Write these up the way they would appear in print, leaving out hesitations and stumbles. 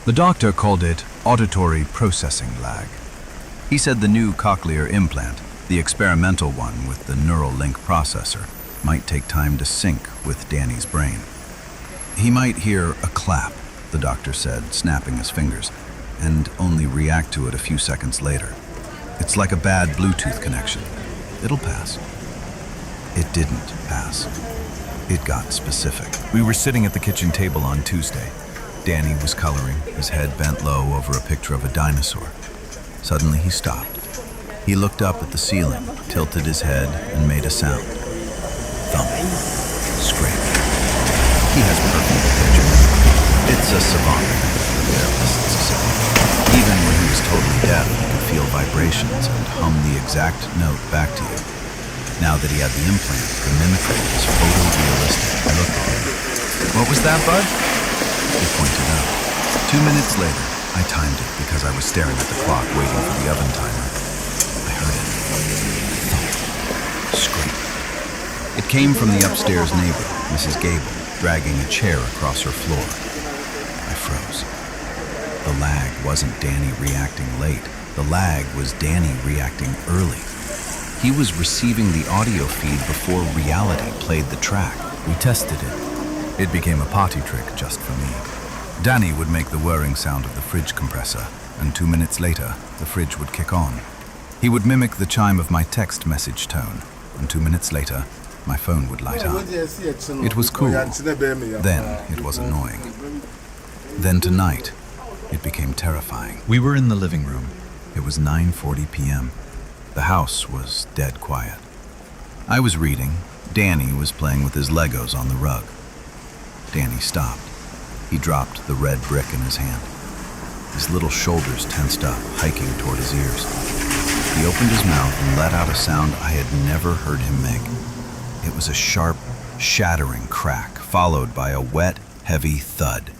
The doctor called it auditory processing lag. He said the new cochlear implant, the experimental one with the neural link processor, might take time to sync with Danny's brain. He might hear a clap, the doctor said, snapping his fingers, and only react to it a few seconds later. It's like a bad Bluetooth connection. It'll pass. It didn't pass. It got specific. We were sitting at the kitchen table on Tuesday. Danny was coloring, his head bent low over a picture of a dinosaur. Suddenly he stopped. He looked up at the ceiling, tilted his head, and made a sound. Thump. Scrape. He has perfect pitch. It's a savant, the therapists said. Even when he was totally deaf, he could feel vibrations and hum the exact note back to you. Now that he had the implant, the mimicry was photorealistic. I looked at him. What was that, bud? He pointed out. 2 minutes later, I timed it because I was staring at the clock waiting for the oven timer. I heard it. Thump. Scrape. It came from the upstairs neighbor, Mrs. Gable, dragging a chair across her floor. I froze. The lag wasn't Danny reacting late. The lag was Danny reacting early. He was receiving the audio feed before reality played the track. We tested it. It became a party trick just for me. Danny would make the whirring sound of the fridge compressor, and 2 minutes later, the fridge would kick on. He would mimic the chime of my text message tone, and 2 minutes later, my phone would light up. It was cool. Then it was annoying. Then tonight, it became terrifying. We were in the living room. It was 9:40 p.m. The house was dead quiet. I was reading. Danny was playing with his Legos on the rug. Danny stopped. He dropped the red brick in his hand. His little shoulders tensed up, hiking toward his ears. He opened his mouth and let out a sound I had never heard him make. It was a sharp, shattering crack, followed by a wet, heavy thud,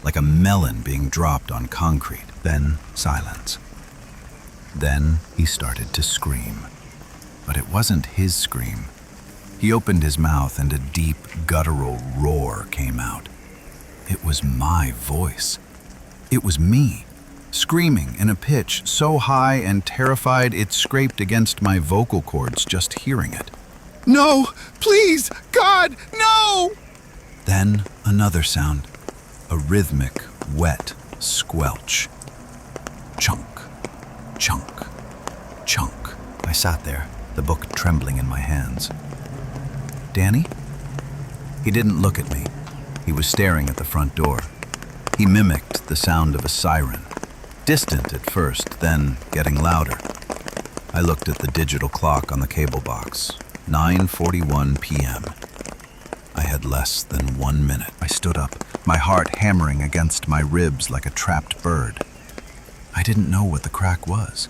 like a melon being dropped on concrete. Then silence. Then he started to scream. But it wasn't his scream. He opened his mouth and a deep, guttural roar came out. It was my voice. It was me, screaming in a pitch so high and terrified it scraped against my vocal cords just hearing it. No! Please! God! No! Then another sound. A rhythmic, wet squelch. Chunk. Chunk. Chunk. I sat there, the book trembling in my hands. Danny? He didn't look at me. He was staring at the front door. He mimicked the sound of a siren. Distant at first, then getting louder. I looked at the digital clock on the cable box. 9:41 p.m. I had less than 1 minute. I stood up, my heart hammering against my ribs like a trapped bird. I didn't know what the crack was.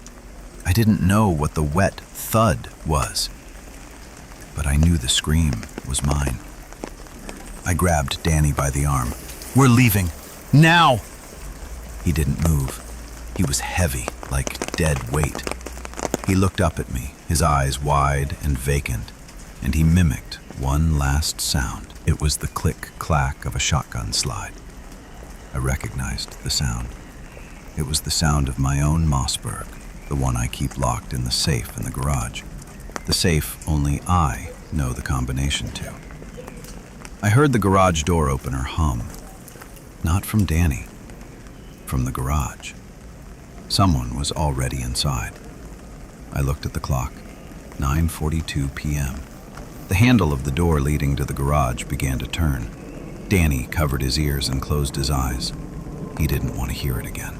I didn't know what the wet thud was. But I knew the scream was mine. I grabbed Danny by the arm. We're leaving. Now! He didn't move. He was heavy, like dead weight. He looked up at me, his eyes wide and vacant, and he mimicked one last sound. It was the click-clack of a shotgun slide. I recognized the sound. It was the sound of my own Mossberg, the one I keep locked in the safe in the garage. The safe only I know the combination to. I heard the garage door opener hum. Not from Danny, from the garage. Someone was already inside. I looked at the clock. 9:42 p.m. The handle of the door leading to the garage began to turn. Danny covered his ears and closed his eyes. He didn't want to hear it again.